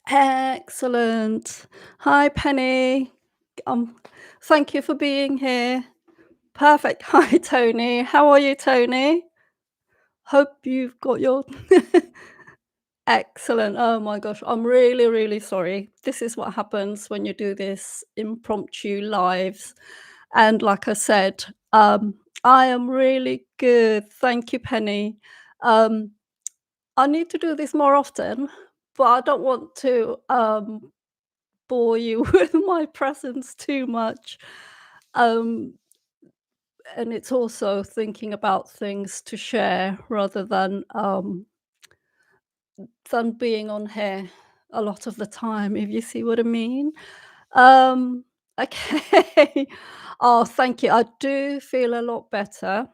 Excellent. Hi, Penny. Um, Thank you for being here. Perfect. Hi, Tony. How are you, Tony? Hope you've got your excellent. Oh my gosh, I'm really, really sorry. This is what happens when you do this impromptu lives. And like I said, I am really good. Thank you, Penny. Um, I need to do this more often, but I don't want to bore you with my presence too much. Um, and it's also thinking about things to share rather than being on here a lot of the time, if you see what I mean. Um, okay. Oh, thank you. I do feel a lot better.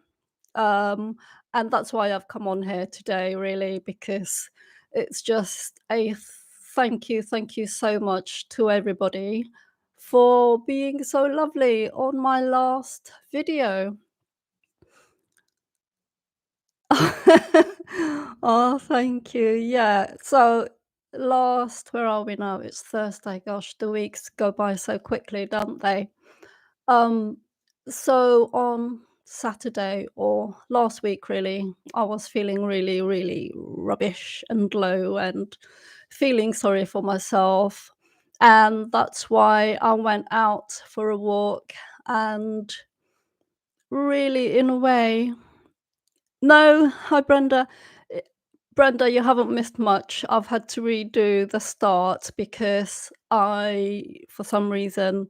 Um, and that's why I've come on here today, really, because it's just a thank you so much to everybody for being so lovely on my last video. Oh, thank you. Yeah. So where are we now? It's Thursday. Gosh, the weeks go by so quickly, don't they? Um, so on Saturday or last week, really, I was feeling really, really rubbish and low and feeling sorry for myself. And that's why I went out for a walk and really, in a way, no, hi, Brenda. Eh, Brenda, you haven't missed much. I've had to redo the start because for some reason,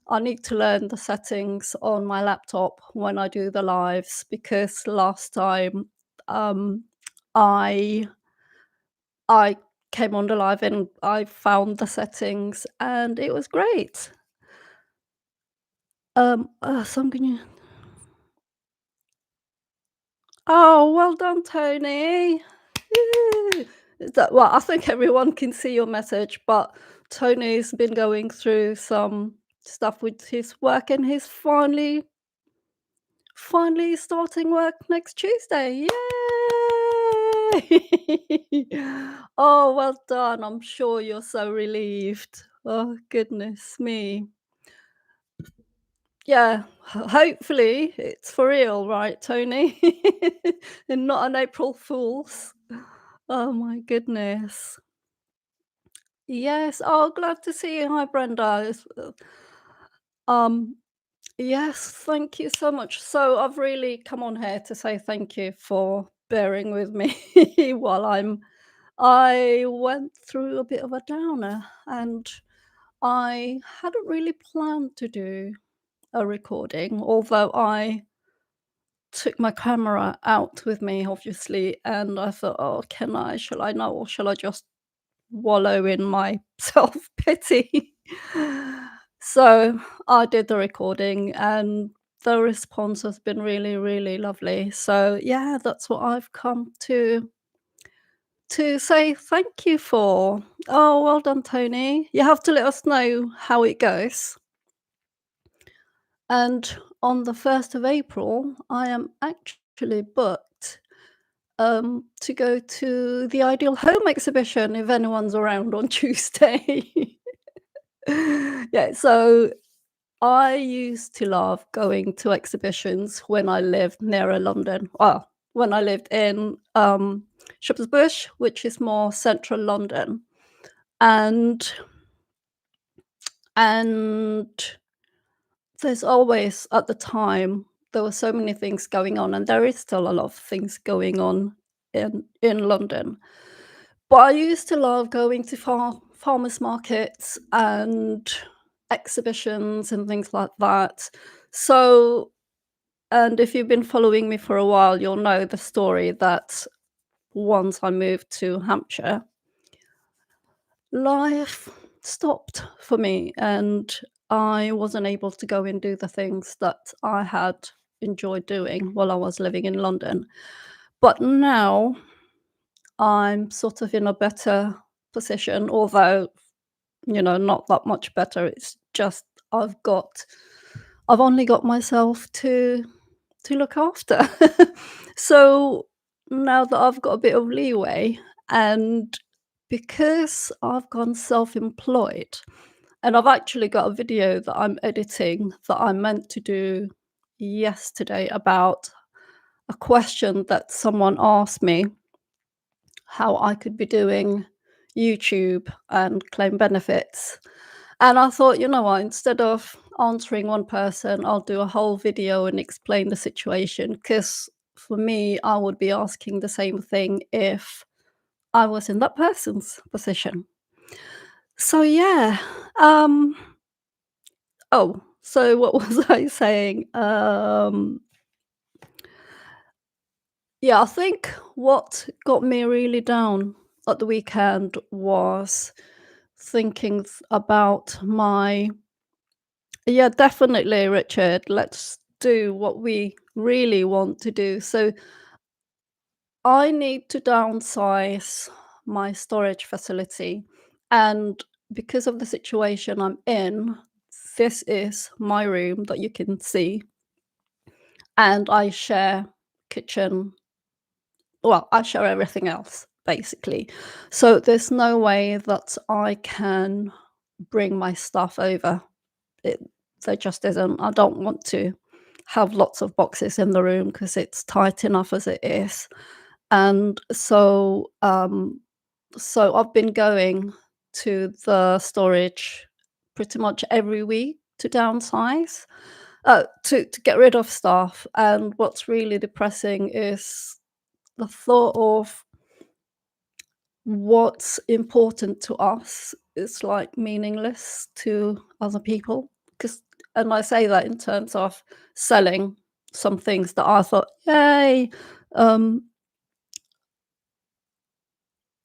I need to learn the settings on my laptop when I do the lives because last time um, I I came on the live and I found the settings and it was great. So I'm gonna. Oh, well done, Tony. Woo. Well, I think everyone can see your message, but Tony's been going through some stuff with his work and he's finally starting work next Tuesday. Yay! Oh, well done. I'm sure you're so relieved. Oh, goodness me. Yeah, hopefully it's for real, right, Tony? And not an April Fool's. Oh my goodness. Yes. Oh, glad to see you. Hi, Brenda. Um, yes, thank you so much. So I've really come on here to say thank you for bearing with me while I went through a bit of a downer and I hadn't really planned to do a recording, although I took my camera out with me, obviously, and I thought, oh, can I? Shall I not? Or shall I just wallow in my self pity? So I did the recording, and the response has been really, really lovely. So yeah, that's what I've come to say thank you for. Oh, well done, Tony. You have to let us know how it goes. And on the 1st of April, I am actually booked to go to the Ideal Home exhibition if anyone's around on Tuesday. Yeah, so I used to love going to exhibitions when I lived nearer London. Well, when I lived in Shepherd's Bush, which is more central London. And and there's always at the time there were so many things going on, and there is still a lot of things going on in London. But I used to love going to farmers markets and exhibitions and things like that. So, and if you've been following me for a while, you'll know the story that once I moved to Hampshire, life stopped for me and I wasn't able to go and do the things that I had enjoyed doing while I was living in London. But now I'm sort of in a better position, although, not that much better. It's just I've only got myself to look after. So now that I've got a bit of leeway and because I've gone self-employed, and I've actually got a video that I'm editing that I meant to do yesterday about a question that someone asked me, how I could be doing YouTube and claim benefits. And I thought, you know what, instead of answering one person, I'll do a whole video and explain the situation. Because for me, I would be asking the same thing if I was in that person's position. So yeah. Um so what was I saying? Yeah, I think what got me really down at the weekend was thinking about my, yeah, definitely, Richard. Let's do what we really want to do. So I need to downsize my storage facility. And because of the situation I'm in, this is my room that you can see. And I share kitchen. Well, I share everything else basically. So there's no way that I can bring my stuff over. It there just isn't. I don't want to have lots of boxes in the room because it's tight enough as it is. And so I've been going to the storage pretty much every week to downsize, to get rid of stuff. And what's really depressing is the thought of what's important to us is like meaningless to other people. Because, and I say that in terms of selling some things that I thought, yay. Um,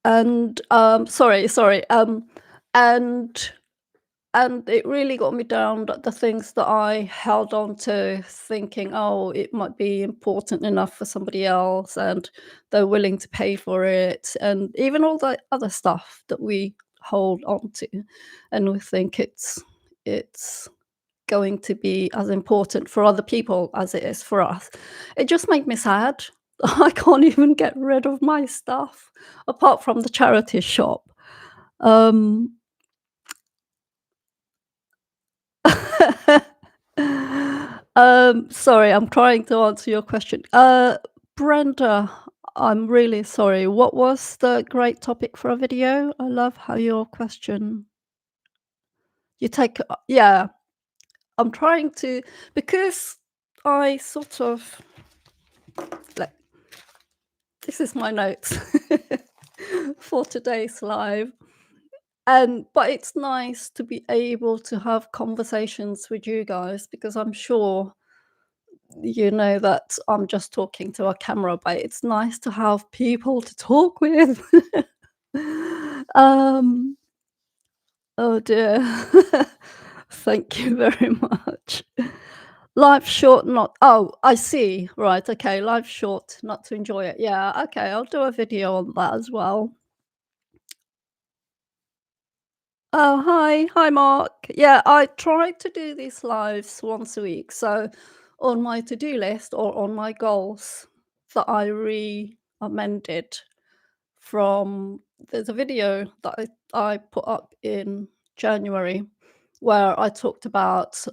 and and it really got me down that the things that I held on to thinking, oh, it might be important enough for somebody else and they're willing to pay for it. And even all the other stuff that we hold on to and we think it's going to be as important for other people as it is for us. It just made me sad. I can't even get rid of my stuff apart from the charity shop. Um Sorry, I'm trying to answer your question. Brenda, I'm really sorry. What was the great topic for a video? I love how your question you take yeah, I'm trying to, because I sort of like, this is my notes for today's live. And but it's nice to be able to have conversations with you guys because I'm sure you know that I'm just talking to a camera, but it's nice to have people to talk with. um, oh dear. Thank you very much. Life short, not, oh, I see. Right, okay, life short, not to enjoy it. Yeah, okay, I'll do a video on that as well. Oh, hi. Hi, Mark. Yeah, I try to do these lives once a week. So, on my to do list or on my goals that I re amended from, there's a video that I put up in January where I talked about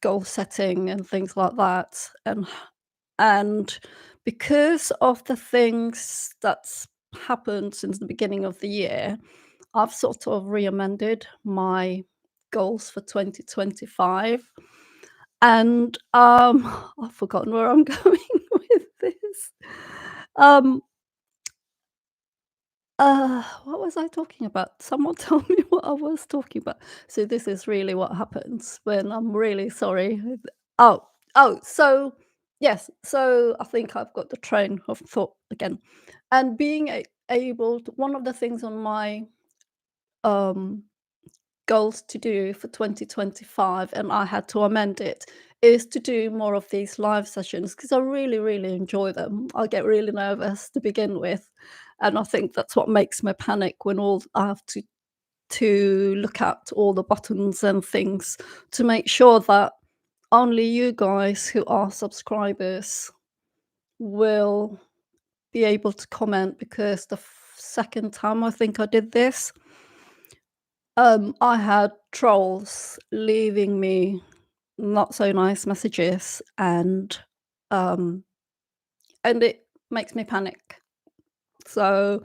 goal setting and things like that. And because of the things that's happened since the beginning of the year, I've sort of re-amended my goals for 2025. And I've forgotten where I'm going with this. Um what was I talking about? Someone tell me what I was talking about. So this is really what happens when I'm really sorry. Oh, so yes, so I think I've got the train of thought again. And being able to, one of the things on my um goals to do for 2025, and I had to amend it, is to do more of these live sessions because I really, really enjoy them. I get really nervous to begin with, and I think that's what makes me panic when all I have to look at all the buttons and things to make sure that only you guys who are subscribers will be able to comment, because the second time I think I did this. I had trolls leaving me not so nice messages um and it makes me panic. So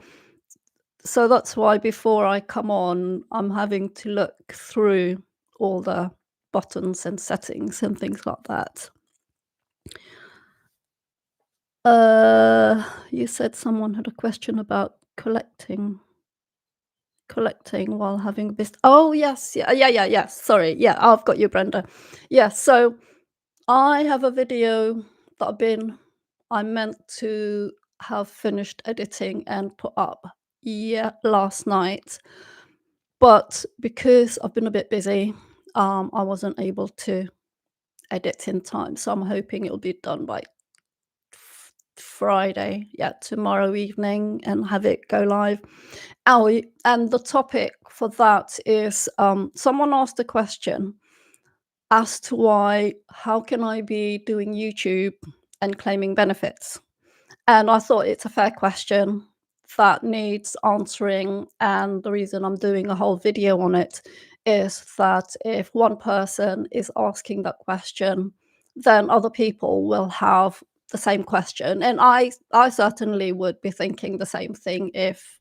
that's why before I come on, I'm having to look through all the buttons and settings and things like that. You said someone had a question about collecting while having a oh, yes, yes, sorry, yeah, I've got you, Brenda. Yeah, so I have a video that I meant to have finished editing and put up, yeah, last night, but because I've been a bit busy, I wasn't able to edit in time, so I'm hoping it'll be done by Friday, yeah, tomorrow evening, and have it go live. And the topic for that is someone asked a question as to why, how can I be doing YouTube and claiming benefits? And I thought it's a fair question that needs answering. And the reason I'm doing a whole video on it is that if one person is asking that question, then other people will have the same question. And I certainly would be thinking the same thing if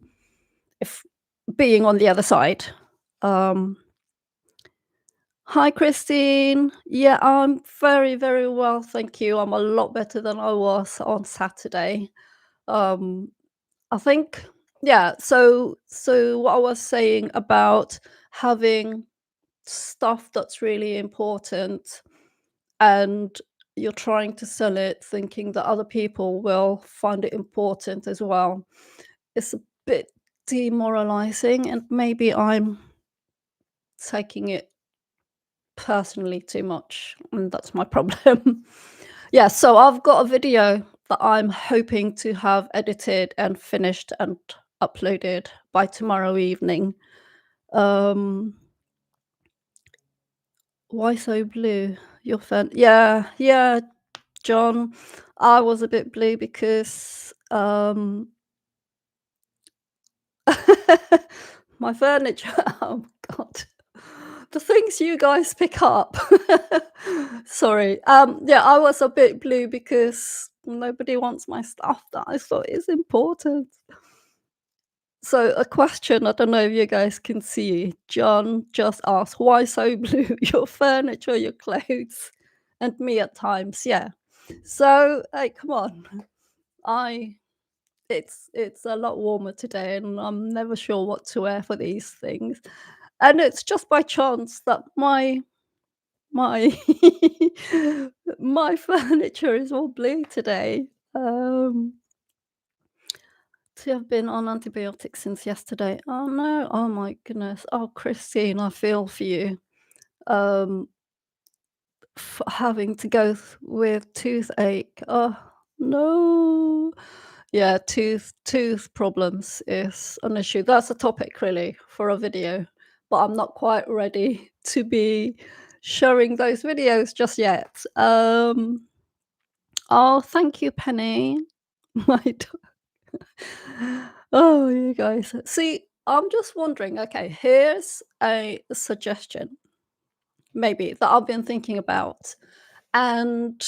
being on the other side. Um, Hi, Christine. Yeah, I'm very, very well, thank you. I'm a lot better than I was on Saturday. Um, I think, yeah. So what I was saying about having stuff that's really important, and you're trying to sell it, thinking that other people will find it important as well. It's a bit demoralizing, and maybe I'm taking it personally too much, and that's my problem. Yeah, so I've got a video that I'm hoping to have edited and finished and uploaded by tomorrow evening. Um, why so blue? Your fan? Yeah, yeah, John. I was a bit blue because my furniture. Oh God. The things you guys pick up. Sorry. Yeah, I was a bit blue because nobody wants my stuff that I thought is important. So a question, I don't know if you guys can see. John just asked, "Why so blue? Your furniture, your clothes, and me at times." Yeah. So hey, come on. I it's a lot warmer today, and I'm never sure what to wear for these things. And it's just by chance that my my furniture is all blue today. Um, to have been on antibiotics since yesterday. Oh no! Oh my goodness! Oh, Christine, I feel for you. Um, having to go with toothache. Oh no! Yeah, tooth problems is an issue. That's a topic really for a video, but I'm not quite ready to be showing those videos just yet. Oh, thank you, Penny. My oh, you guys. See, I'm just wondering, okay, here's a suggestion maybe that I've been thinking about. And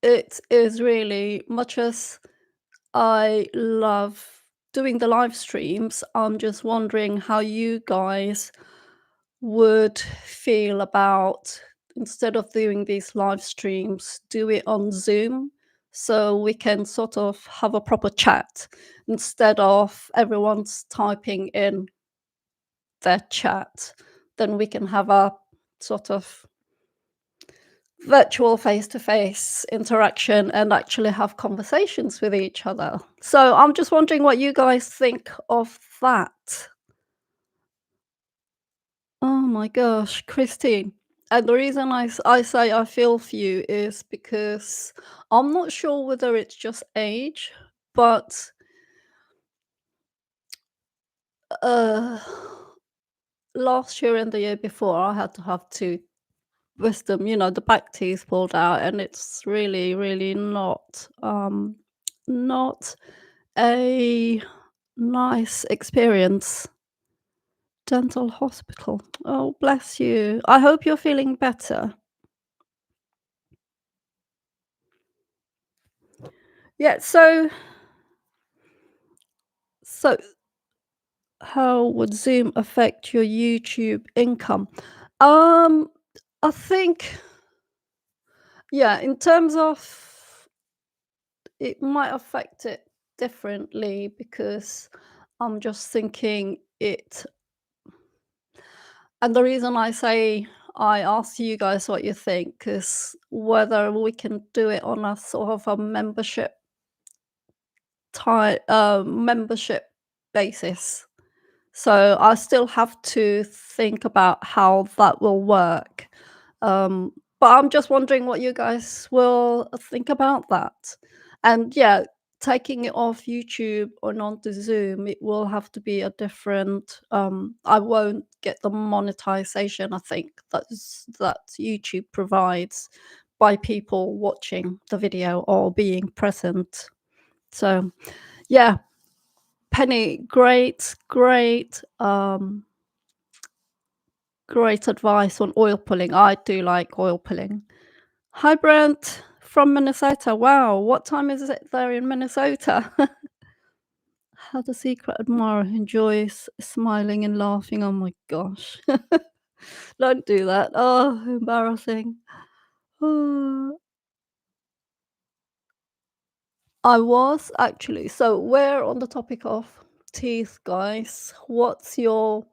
it is really much as I love doing the live streams, I'm just wondering how you guys would feel about, instead of doing these live streams, do it on Zoom so we can sort of have a proper chat instead of everyone's typing in their chat. Then we can have a sort of virtual face-to-face interaction and actually have conversations with each other. So I'm just wondering what you guys think of that. Oh my gosh, Christine. And the reason I say I feel for you is because I'm not sure whether it's just age, but uh, last year and the year before, I had to have two wisdom, the back teeth pulled out, and it's really, really not a Nice experience. Dental hospital. Oh, bless you. I hope you're feeling better. Yeah, so how would Zoom affect your YouTube income? Um, I think, yeah, in terms of it might affect it differently because I'm just thinking it and the reason I say I ask you guys what you think is whether we can do it on a sort of a membership basis. So I still have to think about how that will work. Um, but I'm just wondering what you guys will think about that. And yeah, taking it off YouTube or onto Zoom, it will have to be a different. I won't get the monetization. I think that YouTube provides by people watching the video or being present. So yeah, Penny, great advice on oil pulling. I do like oil pulling. Hi, Brent from Minnesota. Wow, what time is it there in Minnesota? How the secret admirer enjoys smiling and laughing. Oh my gosh. Don't do that. Oh, embarrassing. Oh, I was actually. So we're on the topic of teeth, guys. What's your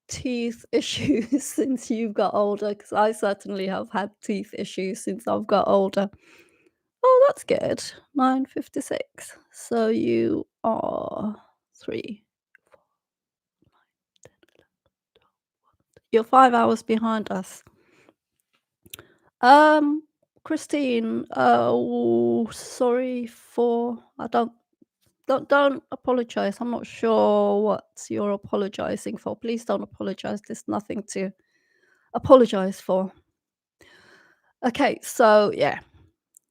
teeth issues since you've got older? Because I certainly have had teeth issues since I've got older. Oh, that's good. 9:56. So you are 3 you're 5 hours behind us. Um, Christine, sorry for I don't apologize. I'm not sure what you're apologizing for. Please don't apologize. There's nothing to apologize for. Okay, so yeah.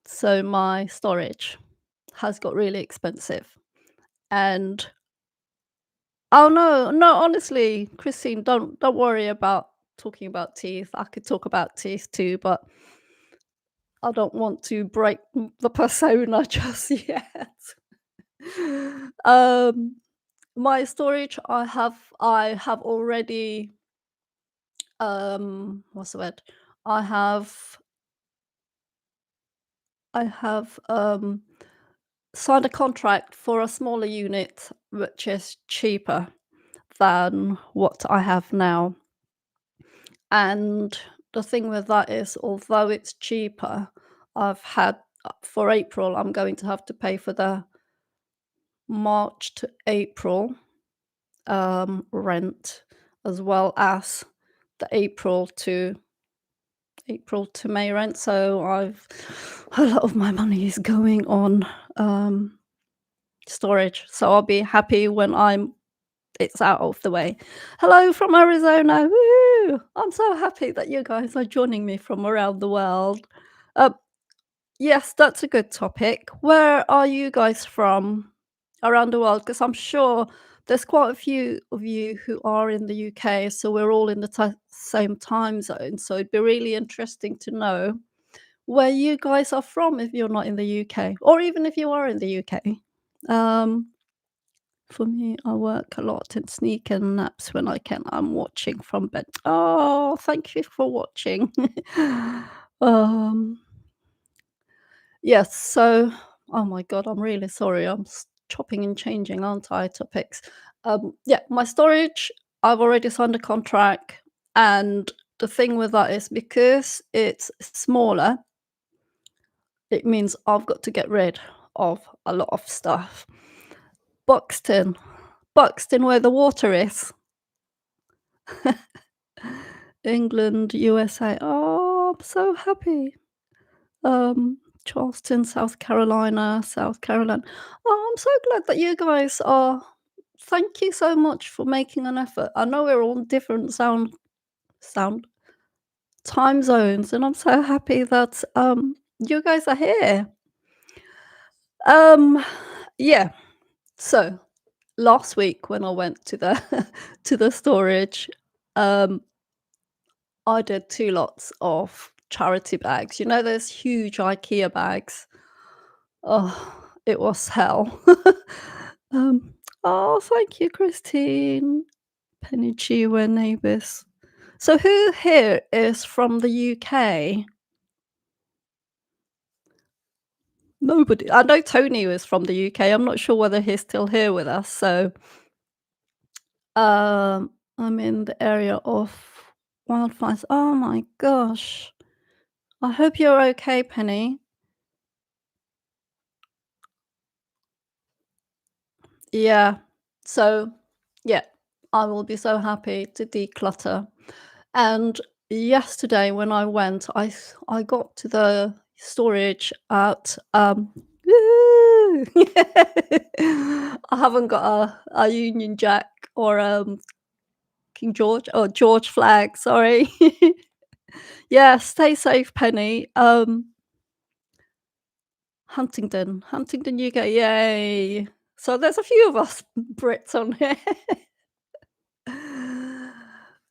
So my storage has got really expensive. And oh no, no, honestly, Christine, don't worry about talking about teeth. I could talk about teeth too, but I don't want to break the persona just yet. um my storage I have already what's the word? I have I have signed a contract for a smaller unit which is cheaper than what I have now. And the thing with that is, although it's cheaper, I've had for April, I'm going to have to pay for the March to April rent, as well as the April to May rent. So I've a lot of my money is going on storage. So I'll be happy when it's out of the way. Hello from Arizona. Woo! I'm so happy that you guys are joining me from around the world. Uh, yes, that's a good topic. Where are you guys from around the world? Because I'm sure there's quite a few of you who are in the UK, so we're all in the same time zone. So it'd be really interesting to know where you guys are from if you're not in the UK, or even if you are in the UK. Um, for me, I work a lot and sneak in naps when I can. I'm watching from bed. Oh, thank you for watching. um, yes. So, oh my god, I'm really sorry. I'm chopping and changing, aren't I? Topics. Yeah, my storage. I've already signed a contract, and the thing with that is because it's smaller, it means I've got to get rid of a lot of stuff. Buxton, Buxton, where the water is. England, USA. Oh, I'm so happy. Charleston, South Carolina, South Carolina. Oh, I'm so glad that you guys are. Thank you so much for making an effort. I know we're all different sound time zones, and I'm so happy that you guys are here. Um, yeah. So last week when I went to the to the storage, um, I did 2 lots of charity bags. You know those huge IKEA bags? Oh, it was hell. Um, oh, thank you, Christine. Penny G, we're neighbours. So who here is from the UK? Nobody. I know Tony is from the UK. I'm not sure whether he's still here with us. So, I'm in the area of wildfires. Oh my gosh. I hope you're okay, Penny. Yeah. So, yeah, I will be so happy to declutter. And yesterday when I went, I got to the storage at I haven't got a Union Jack or King George or George flag, sorry. Yeah, stay safe, Penny. Huntington, UK, yay. So there's a few of us Brits on here.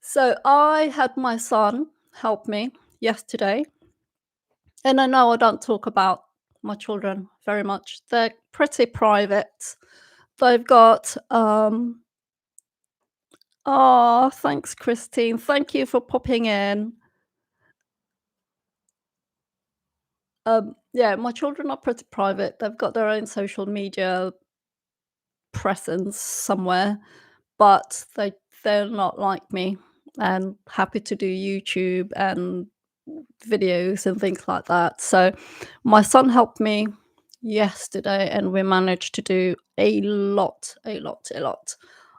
So I had my son help me yesterday, and I know I don't talk about my children very much. They're pretty private. They've got oh, thanks, Christine. Thank you for popping in. Yeah, my children are pretty private. They've got their own social media presence somewhere, but they're not like me and happy to do YouTube and videos and things like that. So my son helped me yesterday and we managed to do a lot.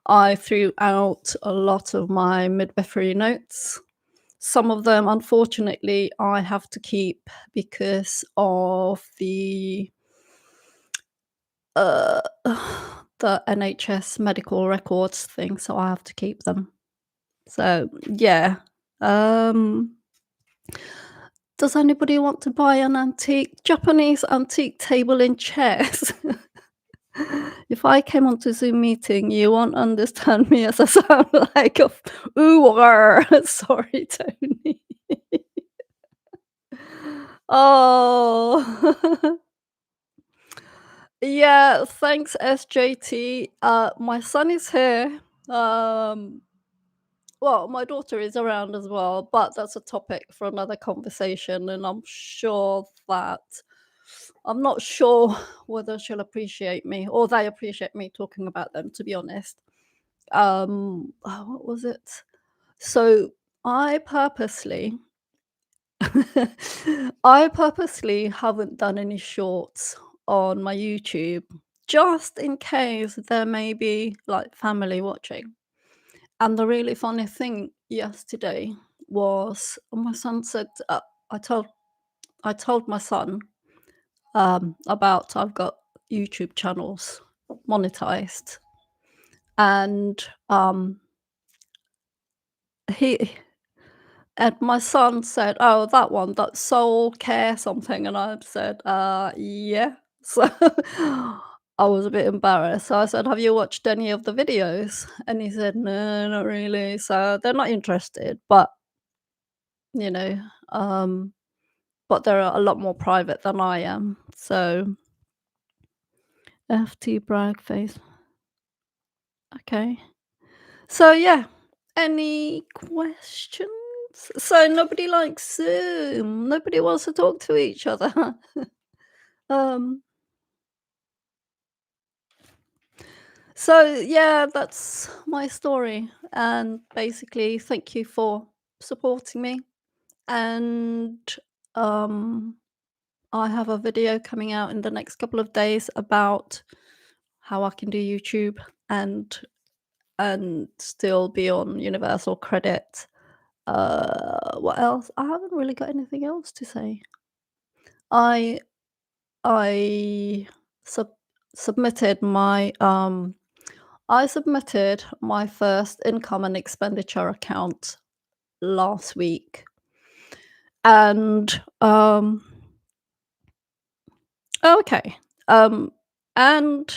I threw out a lot of my midwifery notes. Some of them, unfortunately, I have to keep because of uh, the NHS medical records thing, so I have to keep them. So, yeah. Um, does anybody want to buy an antique Japanese antique table and chairs? If I came onto Zoom meeting, you won't understand me as I sound like a Sorry, Tony. Oh. Yeah, thanks, SJT. My son is here. Um, well, my daughter is around as well, but that's a topic for another conversation. And I'm not sure whether she'll appreciate me or they appreciate me talking about them, to be honest. What was it? So I purposely, I purposely haven't done any shorts on my YouTube just in case there may be like family watching. And the really funny thing yesterday was my son said, I told I told my son about I've got YouTube channels monetized, and he and my son said, "Oh, that one, that Soul Care something," and I said, yeah." So I was a bit embarrassed. So I said, "Have you watched any of the videos?" And he said, "No, not really." So they're not interested, but you know, um, but they're a lot more private than I am. So FT brag face. Okay. So yeah. Any questions? So nobody likes Zoom. Nobody wants to talk to each other. um. So yeah, that's my story. And basically, thank you for supporting me. And um, I have a video coming out in the next couple of days about how I can do YouTube and still be on universal credit. What else? I haven't really got anything else to say. I I sub submitted my I submitted my first income and expenditure account last week, and okay, um and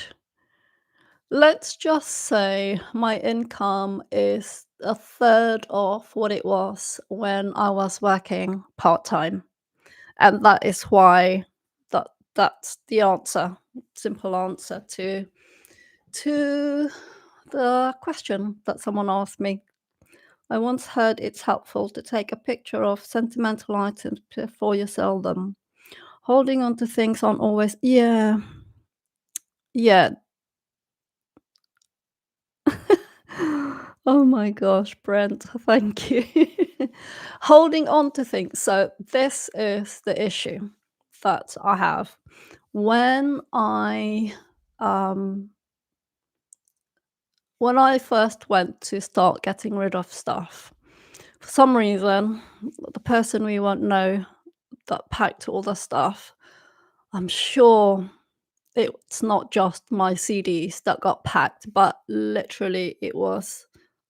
Let's just say my income is a third of what it was when I was working part-time, and that is why that's the answer, simple answer to the question that someone asked me. I once heard it's helpful to take a picture of sentimental items before you sell them. Holding on to things aren't always yeah. Oh my gosh, Brent, thank you. Holding on to things. So this is the issue that I have. When um when I first went to start getting rid of stuff, for some reason, the person we won't know that packed all the stuff, I'm sure it's not just my CDs that got packed, but literally it was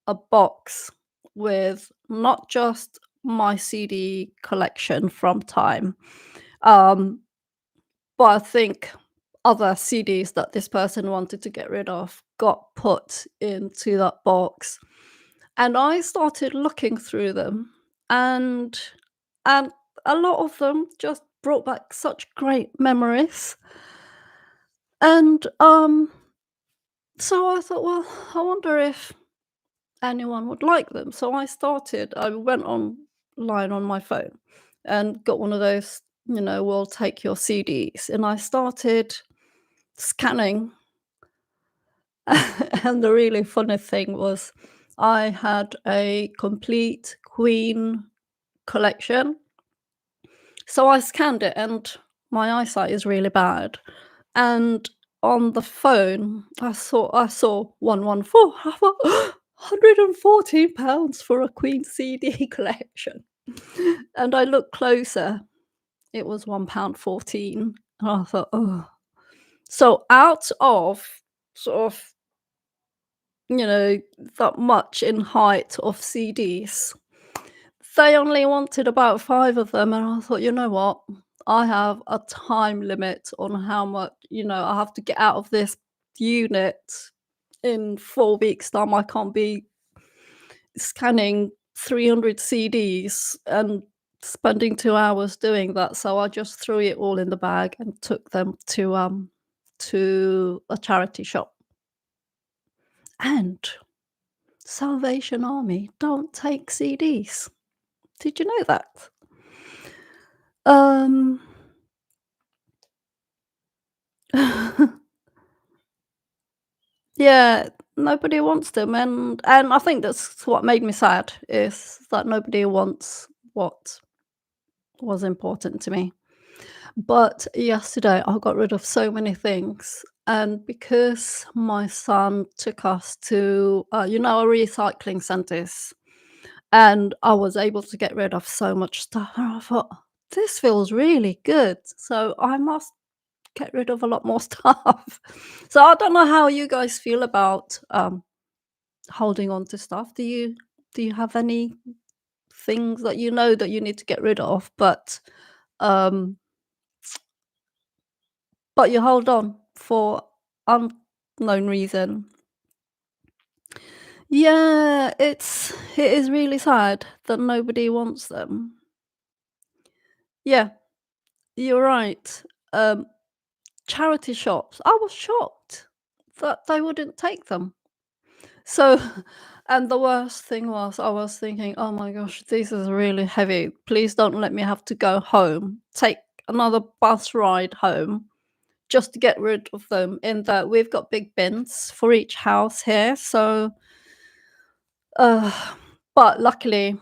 a box with not just my CD collection from Time, um, but I think other CDs that this person wanted to get rid of got put into that box. And I started looking through them, and and a lot of them just brought back such great memories. And so I thought, well, I wonder if anyone would like them. So I went online on my phone and got one of those, we'll take your CDs. And I started scanning. And the really funny thing was, I had a complete Queen collection. So I scanned it, and my eyesight is really bad. And on the phone, I saw 114. I thought, £114 for a Queen CD collection. And I looked closer, it was £1.14. And I thought, oh. So out of sort of, you know, that much in height of CDs, they only wanted about 5 of them, and I thought, "You know what? I have a time limit on how much, I have to get out of this unit in 4 weeks' time. I can't be scanning 300 CDs and spending 2 hours doing that." So I just threw it all in the bag and took them to a charity shop. And Salvation Army don't take CDs. Did you know that? Um Yeah, nobody wants them, and I think that's what made me sad, is that nobody wants what was important to me. But yesterday, I got rid of so many things, and because my son took us to, our recycling centres, and I was able to get rid of so much stuff, and I thought, "This feels really good." So I must get rid of a lot more stuff. So I don't know how you guys feel about, holding on to stuff. Do you have any things that you know that you need to get rid of, um, but you hold on for unknown reason? Yeah, it is really sad that nobody wants them. Yeah, you're right. Um, Charity shops, I was shocked that they wouldn't take them. So, and the worst thing was, I was thinking, "Oh my gosh, this is really heavy. Please don't let me have to go home, take another bus ride home just to get rid of them." In that we've got big bins for each house here. So, uh, but luckily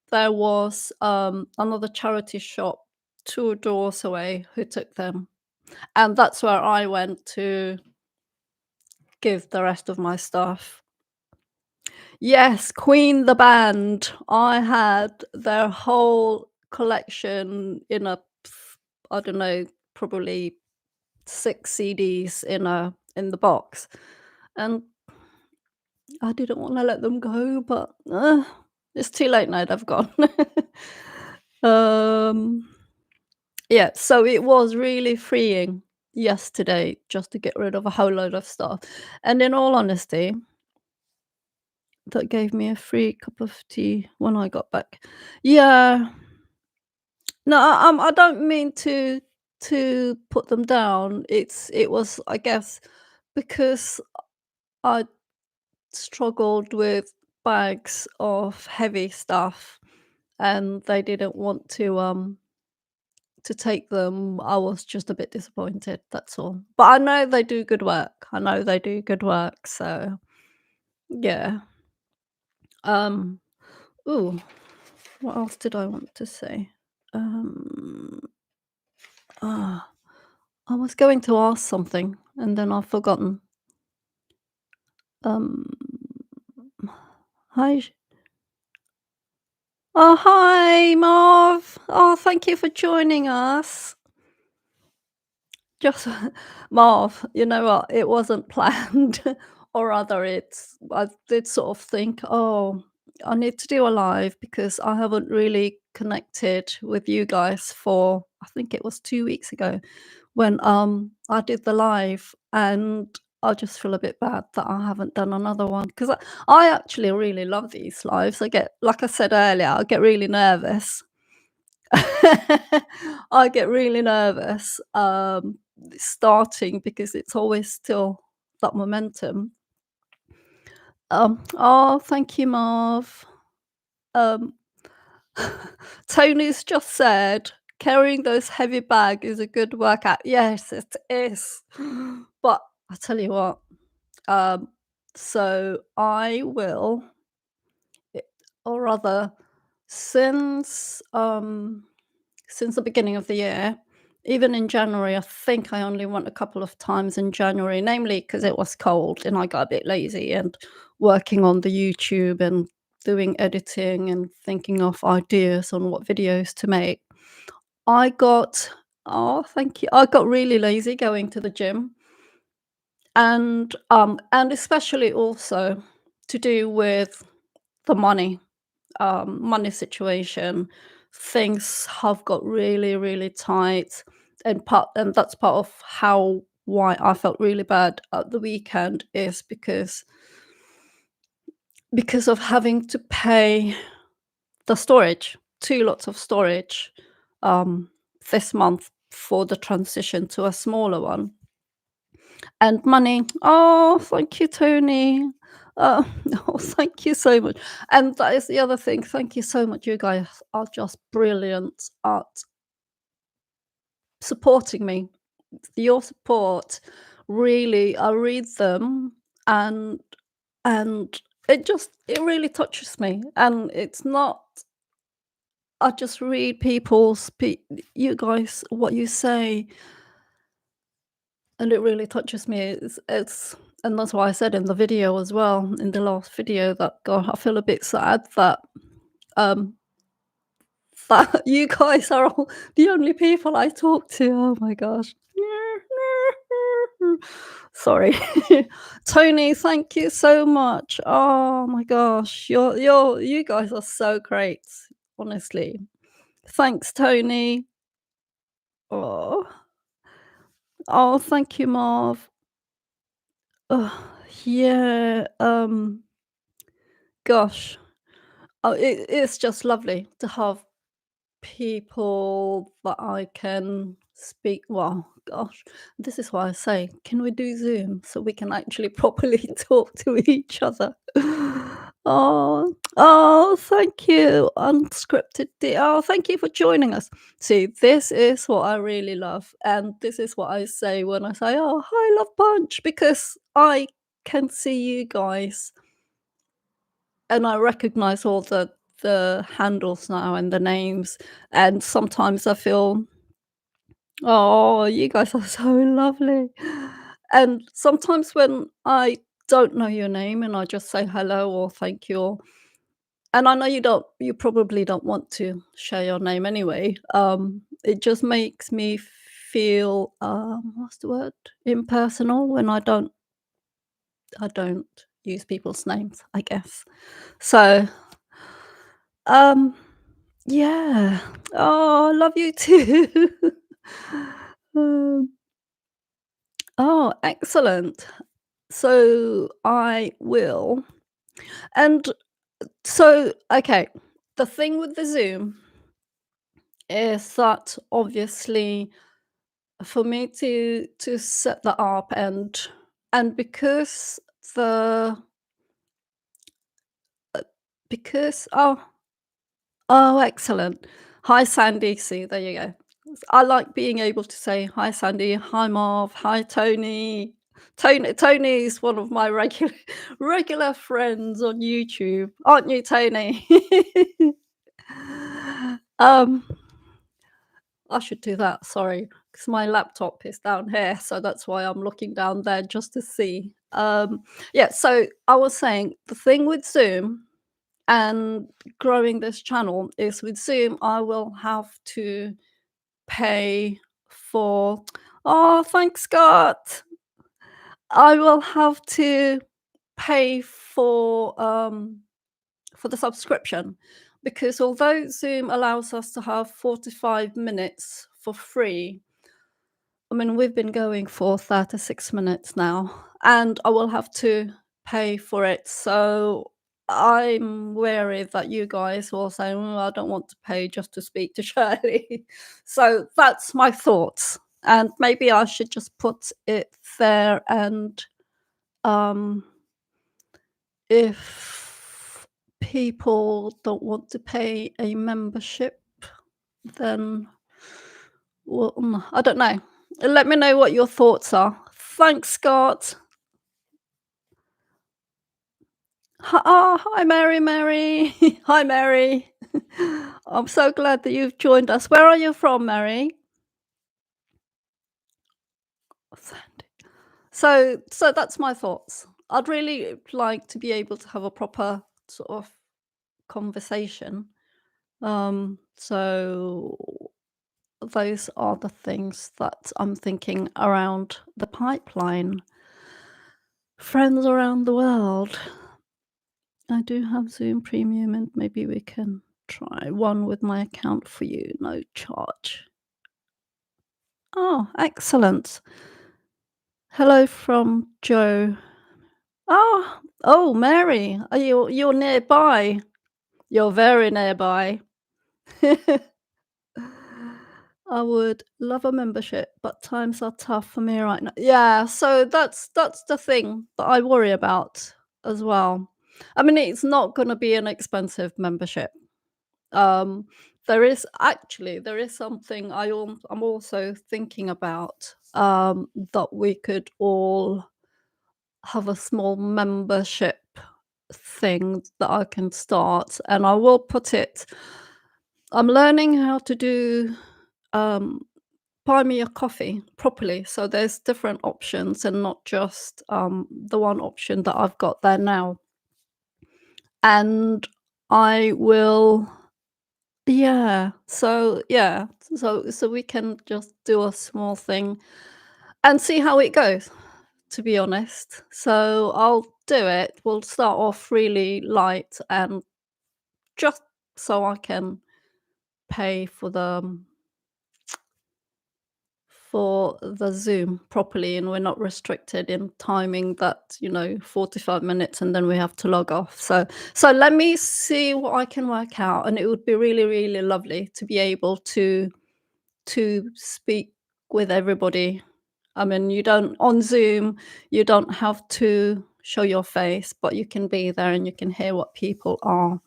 there was another charity shop 2 doors away who took them, and that's where I went to give the rest of my stuff. Yes, Queen the band. I had their whole collection in I don't know, probably 6 CDs in the box, and I didn't wanna let them go, but, it's too late now, they've gone. Um, yeah, so it was really freeing yesterday just to get rid of a whole load of stuff. And in all honesty, that gave me a free cup of tea when I got back. Yeah. No, I don't mean to put them down. It was, I guess, because I struggled with bags of heavy stuff and they didn't want to take them. I was just a bit disappointed, that's all. But I know they do good work. I know they do good work, so yeah. Um, ooh, what else did I want to say? Um, ah, I was going to ask something and then I've forgotten. Um, hi. Oh, hi, Marv. Oh, thank you for joining us. Just Marv, you know what? It wasn't planned, or rather, I did sort of think, oh, I need to do a live because I haven't really connected with you guys for, I think it was 2 weeks ago when I did the live, and I just feel a bit bad that I haven't done another one because I actually really love these lives. I get, like I said earlier, I get really nervous. I get really nervous starting because it's always still that momentum. Oh, thank you, Marv. Um, Tony's just said carrying those heavy bag is a good workout. Yes, it is. But I tell you what, um, so I will, it- or rather, since since the beginning of the year, even in January, I think I only went a couple of times in January, namely because it was cold and I got a bit lazy and working on the YouTube and doing editing and thinking of ideas on what videos to make. I got, oh, thank you. I got really lazy going to the gym and especially also to do with the money situation. Things have got really, really tight, and that's part of how why I felt really bad at the weekend is because of having to pay the storage, 2 lots of storage, um, this month for the transition to a smaller one. And money. Oh, thank you, Tony. Uh, oh, thank you so much. And that is the other thing. Thank you so much. You guys are just brilliant at supporting me. Your support really, I read them and and it really touches me. And it's not, I just read you guys what you say and it really touches me. It's and that's why I said in the video as well, in the last video that God, I feel a bit sad um that you guys are all the only people I talk to. Oh my gosh. Sorry. Tony, thank you so much. Oh my gosh. You guys are so great, honestly. Thanks, Tony. Oh. Oh, thank you, Marv. Oh, yeah. Gosh, it's just lovely to have people that I can speak. Well, gosh, this is why I say, can we do Zoom so we can actually properly talk to each other? Oh, oh, thank you, unscripted. Oh, thank you for joining us. See, this is what I really love, and this is what I say when I say, "Oh, hi, Love Punch," because I can see you guys and I recognize all the handles now and the names, and sometimes I feel, "Oh, you guys are so lovely." And sometimes when I don't know your name and I just say hello or thank you, and I know you probably don't want to share your name anyway, it just makes me feel, what's the word? Impersonal when I don't use people's names, I guess. So, um yeah. Oh, I love you too. Um, Oh, excellent. So I will. And so, okay, the thing with the Zoom is that obviously for me to set that up and the because oh, excellent. Hi, Sandy. See, there you go. I like being able to say hi, Sandy. Hi, Marv. Hi, Tony. Tony is one of my regular regular friends on YouTube, aren't you, Tony? um, I should do that. Sorry, because my laptop is down here, so that's why I'm looking down there just to see. Yeah. So I was saying the thing with Zoom and growing this channel is with Zoom, I will have to pay for oh, thanks, Scott. I will have to pay for the subscription because although Zoom allows us to have 45 minutes for free, I mean, we've been going for 36 minutes now, and I will have to pay for it. So I'm wary that you guys will say, "Mm, I don't want to pay just to speak to Shirley." So that's my thoughts. And maybe I should just put it there. And um, if people don't want to pay a membership, then well, I don't know. Let me know what your thoughts are. Thanks, Scott. Hi, Mary, Mary. Hi, Mary. I'm so glad that you've joined us. Where are you from, Mary? Sandy. So that's my thoughts. I'd really like to be able to have a proper sort of conversation. So those are the things that I'm thinking around the pipeline. Friends around the world. I do have Zoom Premium, and maybe we can try one with my account for you, no charge. Oh, excellent. Hello from Joe. Oh, Mary, are you're nearby? You're very nearby. I would love a membership, but times are tough for me right now. Yeah, so that's the thing that I worry about as well. I mean, it's not going to be an expensive membership. Um, there is something I'm also thinking about that we could all have a small membership thing that I can start, and I will put it. I'm learning how to do um, buy me a coffee properly, so there's different options and not just the one option that I've got there now, and I will. Yeah, so we can just do a small thing and see how it goes, to be honest. So I'll do it. We'll start off really light and just so I can pay for the Zoom properly and we're not restricted in timing that, 45 minutes and then we have to log off. So let me see what I can work out, and it would be really, really lovely to be able to speak with everybody. I mean, you don't on Zoom, you don't have to show your face, but you can be there and you can hear what people are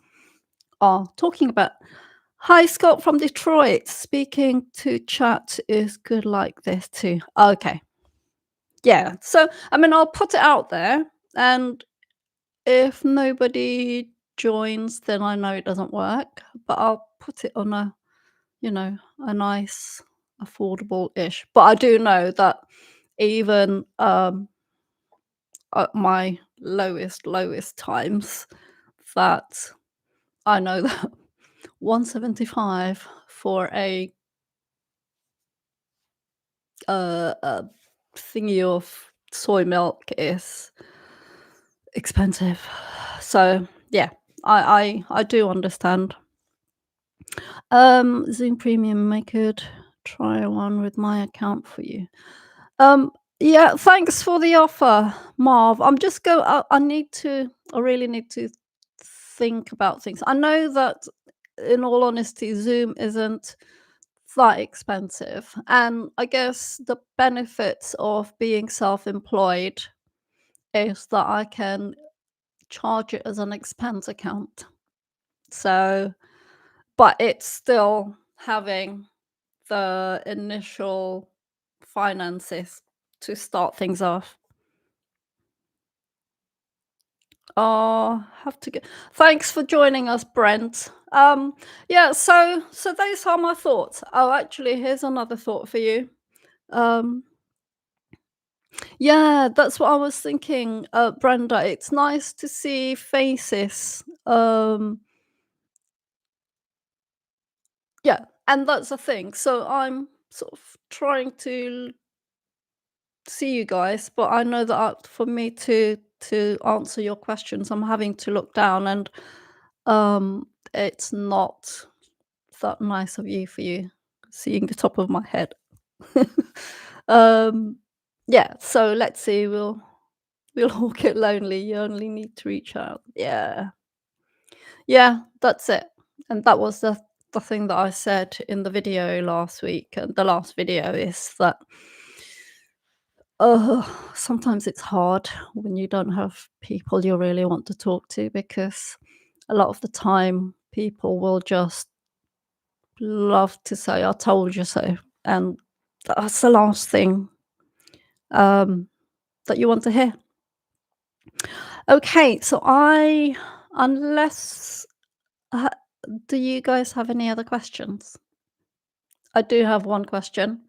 talking about. Hi, Scott from Detroit. Speaking to chat is good like this too. Okay. Yeah. So, I mean, I'll put it out there, and if nobody joins, then I know it doesn't work, but I'll put it on a nice affordable-ish. But I do know that even at my lowest times, that I know that 175 for a thingy of soy milk is expensive. So yeah, I do understand. Zoom Premium, I could try one with my account for you. Yeah, thanks for the offer, Marv. I really need to think about things. I know that, in all honesty, Zoom isn't that expensive, and I guess the benefits of being self-employed is that I can charge it as an expense account. So, but it's still having the initial finances to start things off. Oh, have to get. Thanks for joining us, Brent. Yeah, so those are my thoughts. Oh, actually, here's another thought for you. Um, yeah, that's what I was thinking, Brenda. It's nice to see faces. Yeah, and that's the thing. So I'm sort of trying to see you guys, but I know that for me to answer your questions, I'm having to look down, and it's not that nice of you for you seeing the top of my head. um, yeah. So let's see. We'll all get lonely. You only need to reach out. Yeah, yeah. That's it. And that was the thing that I said in the video last week. And the last video is that sometimes it's hard when you don't have people you really want to talk to, because a lot of the time people will just love to say, "I told you so," and that's the last thing, um, that you want to hear. Okay, so unless ha do you guys have any other questions? I do have one question.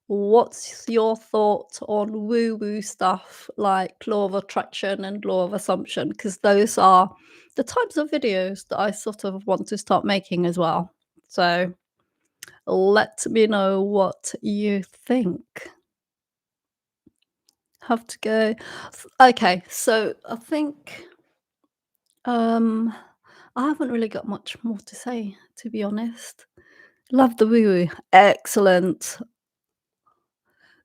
What's your thought on woo-woo stuff like law of attraction and law of assumption? Because those are the types of videos that I sort of want to start making as well. So let me know what you think. Have to go. Okay, so I think um I haven't really got much more to say, to be honest. Love the woo woo. Excellent.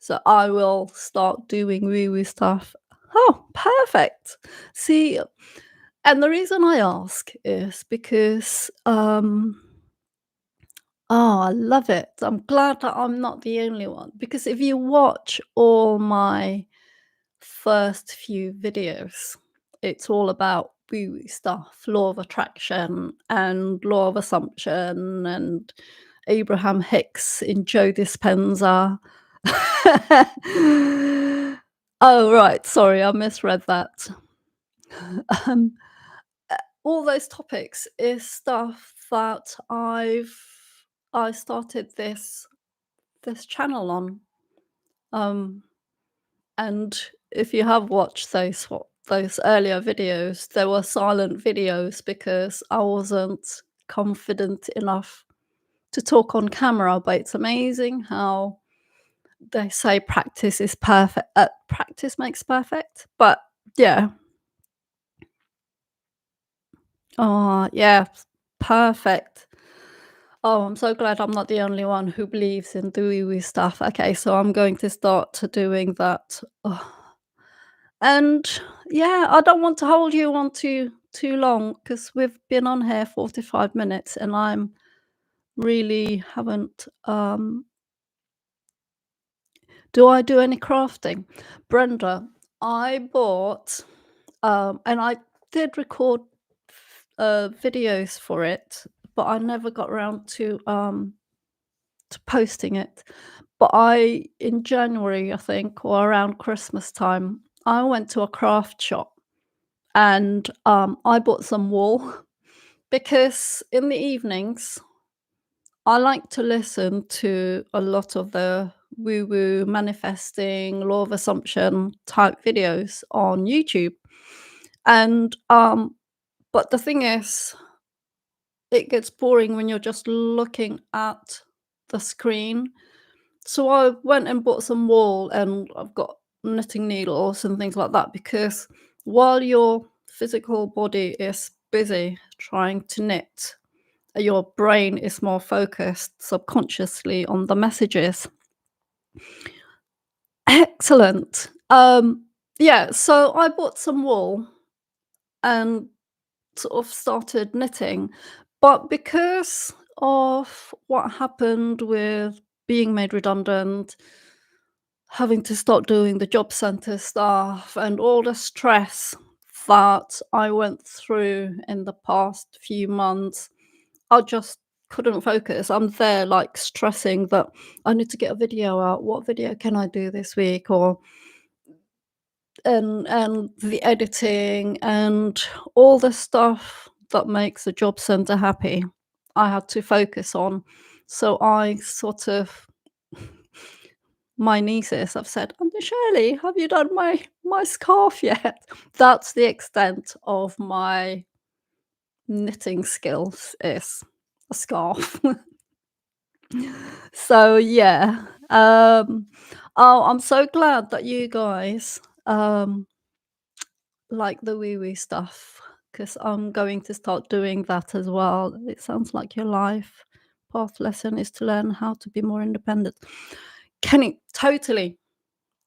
So I will start doing woo woo stuff. Oh, perfect. See, and the reason I ask is because oh, I love it. I'm glad that I'm not the only one, because if you watch all my first few videos, it's all about woo stuff, law of attraction and law of assumption and Abraham Hicks in Joe Dispenza. Oh, right. Sorry, I misread that. Um, all those topics is stuff that I started this channel on. Um, And if you have watched those earlier videos, they were silent videos because I wasn't confident enough to talk on camera. But it's amazing how they say practice is perfect. Practice makes perfect. But yeah, oh yeah, perfect. Oh, I'm so glad I'm not the only one who believes in the wee wee stuff. Okay, so I'm going to start doing that. Oh, and yeah, I don't want to hold you on too long, because we've been on here 45 minutes and I'm really haven't do I do any crafting? Brenda, I bought and I did record videos for it, but I never got around to posting it. But I in January, I think, or around Christmas time, I went to a craft shop, and I bought some wool because in the evenings I like to listen to a lot of the woo woo manifesting law of assumption type videos on YouTube. And but the thing is, it gets boring when you're just looking at the screen. So I went and bought some wool, and I've got knitting needles and things like that, because while your physical body is busy trying to knit, your brain is more focused subconsciously on the messages. Excellent. Yeah, so I bought some wool and sort of started knitting, but because of what happened with being made redundant, having to start doing the job centre stuff, and all the stress that I went through in the past few months, I just couldn't focus. I'm there like stressing that I need to get a video out. What video can I do this week? Or and the editing and all the stuff that makes a job center happy, I had to focus on. So I sort of my nieces have said, "Auntie Shirley, have you done my scarf yet?" That's the extent of my knitting skills is a scarf. So yeah. Oh, I'm so glad that you guys like the wee wee stuff, because 'cause I'm going to start doing that as well. It sounds like your life path lesson is to learn how to be more independent. Kenny, totally,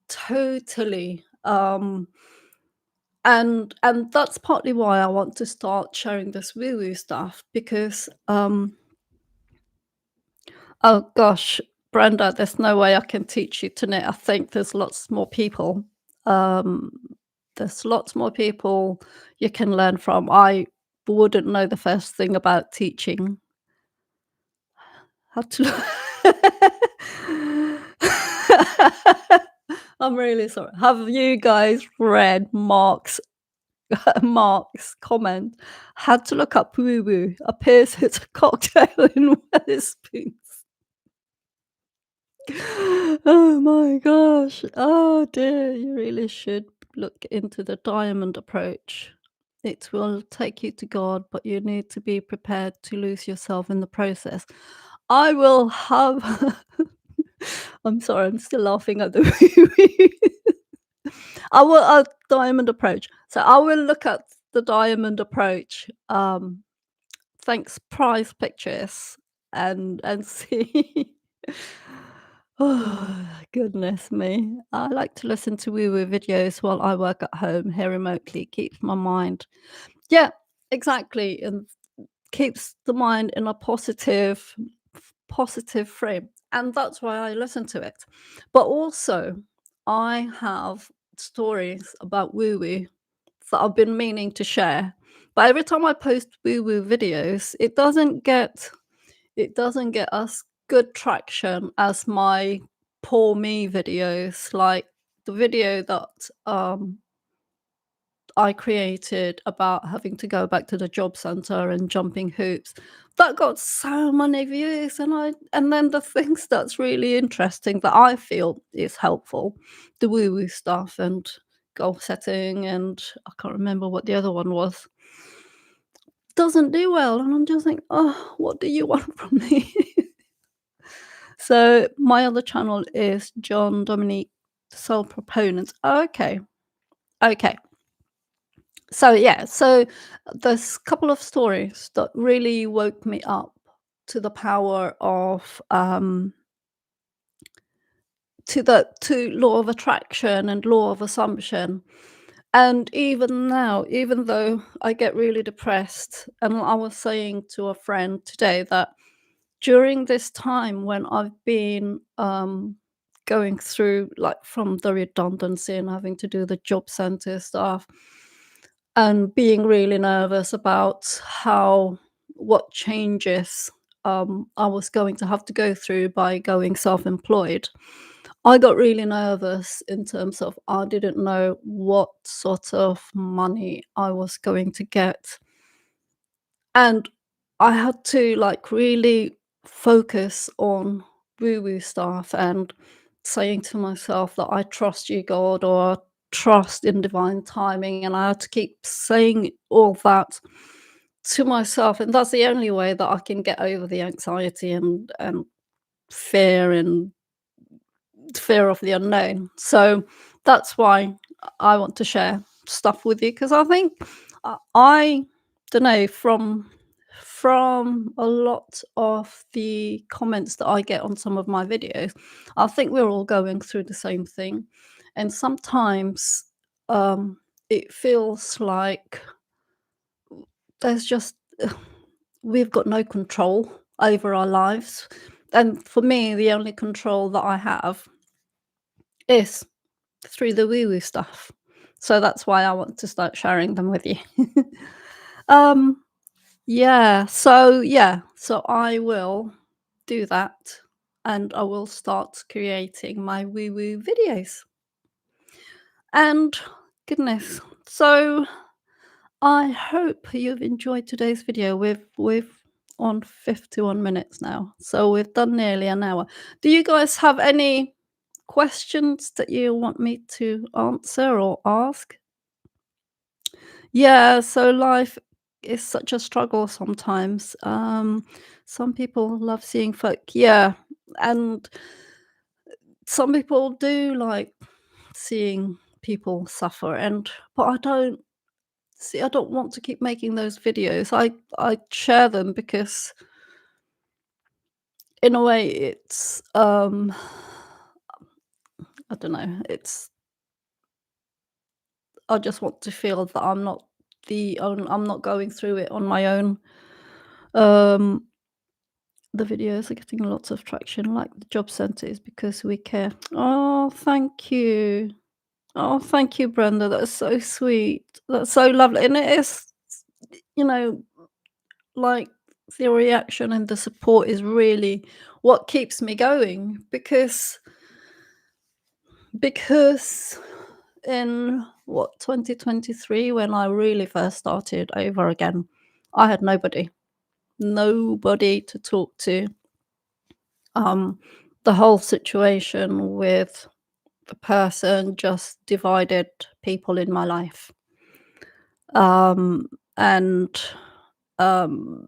totally. And that's partly why I want to start sharing this woo woo stuff because oh gosh, Brenda, there's no way I can teach you to knit. I think there's lots more people. Um, there's lots more people you can learn from. I wouldn't know the first thing about teaching how to. I'm really sorry. Have you guys read Mark's comment? Had to look up woo woo. Appears it's a cocktail in Wetherspoons. Oh my gosh. Oh dear, you really should look into the diamond approach. It will take you to God, but you need to be prepared to lose yourself in the process. I will have I'm sorry, I'm still laughing at the I will diamond approach. So I will look at the diamond approach. Thanks prize pictures and see. Oh, goodness me. I like to listen to woo-woo videos while I work at home here remotely. Keeps my mind yeah, exactly, and keeps the mind in a positive frame, and that's why I listen to it. But also, I have stories about woo-woo that I've been meaning to share, but every time I post woo-woo videos, it doesn't get as good traction as my poor me videos, like the video that, I created about having to go back to the job center and jumping hoops. That got so many views, and then the things that's really interesting that I feel is helpful, the woo-woo stuff and goal setting, and I can't remember what the other one was, doesn't do well, and I'm just like, "Oh, what do you want from me?" So my other channel is John Dominique Soul Proponents. Okay, okay. So yeah, so there's a couple of stories that really woke me up to the power of to law of attraction and law of assumption. And even now, even though I get really depressed, and I was saying to a friend today that during this time when I've been going through like from the redundancy and having to do the job center stuff and being really nervous about how what changes I was going to have to go through by going self-employed. I got really nervous in terms of I didn't know what sort of money I was going to get, and I had to like really focus on woo-woo stuff and saying to myself that I trust you, God, or trust in divine timing. And I had to keep saying all that to myself. And that's the only way that I can get over the anxiety and fear and fear of the unknown. So that's why I want to share stuff with you because I think I don't know from a lot of the comments that I get on some of my videos, I think we're all going through the same thing. And sometimes um, it feels like there's just we've got no control over our lives. And for me, the only control that I have is through the woo woo stuff. So that's why I want to start sharing them with you. um, so I will do that and I will start creating my woo woo videos. And goodness, so I hope you've enjoyed today's video. We've on 51 minutes now. So we've done nearly an hour. Do you guys have any questions that you want me to answer or ask? Yeah, so life is such a struggle sometimes. Some people love seeing folk, yeah, and some people do like seeing people suffer, and but I don't see. I don't want to keep making those videos. I share them because, in a way, it's I don't know. It's I just want to feel that I'm not going through it on my own. Um, The videos are getting lots of traction, like the job centres, because we care. Oh, thank you. Oh, thank you, Brenda. That's so sweet. That's so lovely. And it is, you know, like the reaction and the support is really what keeps me going because in what 2023 when I really first started over again, I had nobody to talk to. Um, the whole situation with the person just divided people in my life. Um, and um,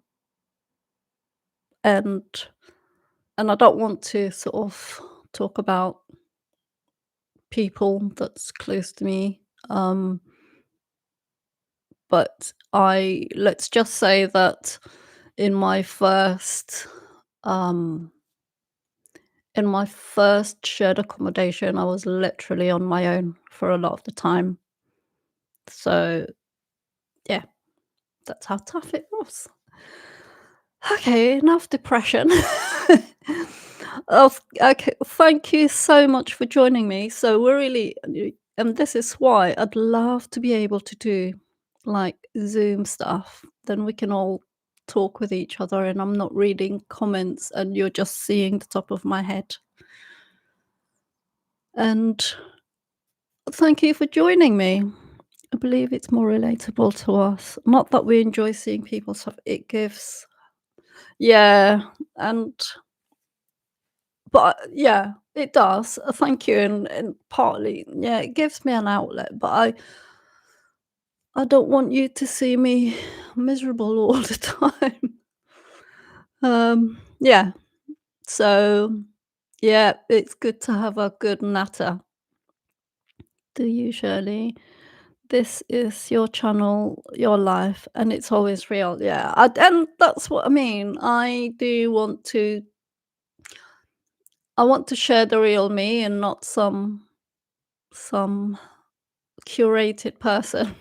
and and I don't want to sort of talk about people that's close to me. Um, but I let's just say that in my first um in my first shared accommodation, I was literally on my own for a lot of the time. So yeah, that's how tough it was. Okay, enough depression. Okay, thank you so much for joining me. So we're really, and this is why I'd love to be able to do like Zoom stuff. Then we can all talk with each other, and I'm not reading comments, and you're just seeing the top of my head. And thank you for joining me. I believe it's more relatable to us. Not that we enjoy seeing people suffer. It gives, yeah, and but yeah, it does. Thank you, and partly, yeah, it gives me an outlet, but I don't want you to see me miserable all the time. Yeah, so, yeah, it's good to have a good natter. Do you, Shirley? This is your channel, your life, and it's always real. Yeah, and that's what I mean. I want to share the real me and not some curated person.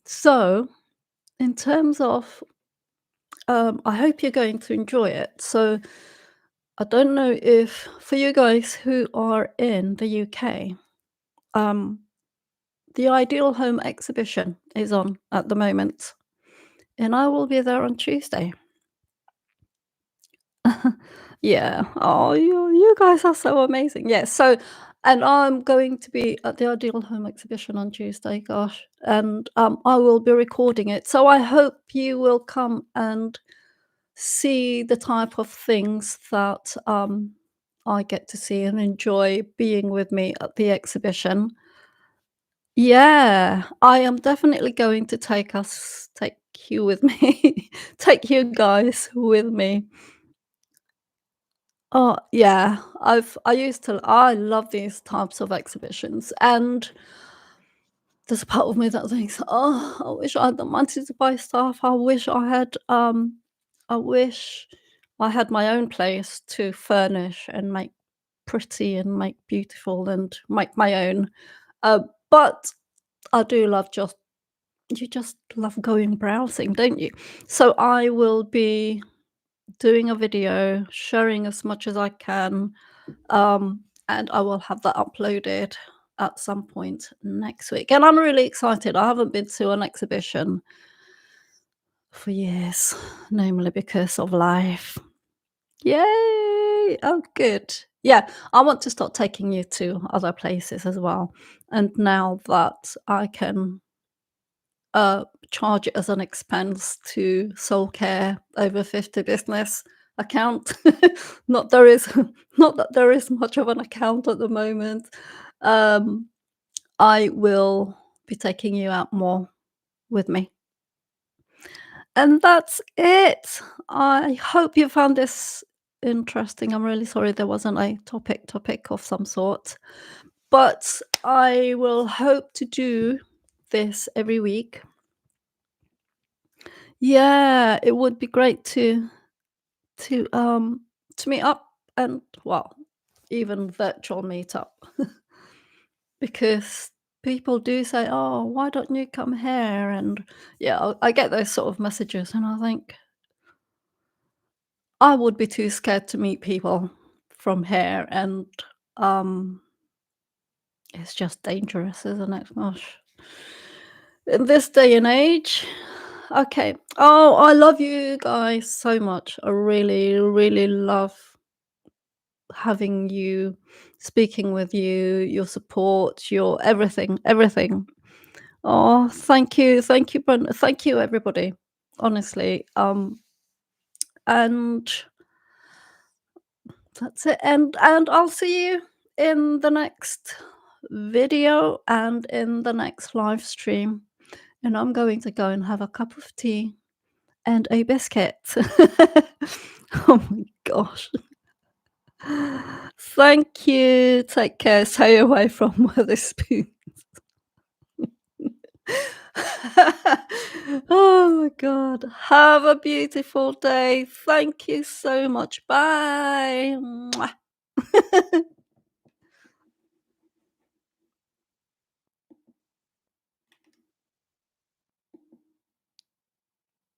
So, in terms of, I hope you're going to enjoy it. So, I don't know if for you guys who are in the UK, um, the Ideal Home exhibition is on at the moment, and I will be there on Tuesday. Yeah. Oh, you guys are so amazing. Yeah. So, and I'm going to be at the Ideal Home exhibition on Tuesday. Gosh, and I will be recording it. So I hope you will come and see the type of things that I get to see and enjoy being with me at the exhibition. Yeah, I am definitely going to take you with me, take you guys with me. Oh, yeah. I love these types of exhibitions, and there's a part of me that thinks, "Oh, I wish I had the money to buy stuff. I wish I had my own place to furnish and make pretty and make beautiful and make my own." Uh, but I do love just you just love going browsing, don't you? So I will be doing a video, sharing as much as I can, and I will have that uploaded at some point next week. And I'm really excited. I haven't been to an exhibition for years, namely because of life. Yay! Oh, good. Yeah, I want to start taking you to other places as well. And now that I can charge it as an expense to Soul Care over 50 business account. Not there is not that there is much of an account at the moment. Um, I will be taking you out more with me. And that's it. I hope you found this interesting. I'm really sorry there wasn't a topic of some sort. But I will hope to do this every week. Yeah, it would be great to, um to meet up and, well, even virtual meet up because people do say, "Oh, why don't you come here?" And, yeah, I get those sort of messages, and I think, I would be too scared to meet people from here, and, um, it's just dangerous, isn't it? Gosh. In this day and age. Okay. Oh, I love you guys so much. I really, really love having you, speaking with you, your support, your everything, everything. Oh, thank you, Brent. Thank you, everybody. Honestly, and that's it. And I'll see you in the next video and in the next live stream. And I'm going to go and have a cup of tea and a biscuit. Oh my gosh. Thank you. Take care. Stay away from Wetherspoon. Oh my god. Have a beautiful day. Thank you so much. Bye. Mwah.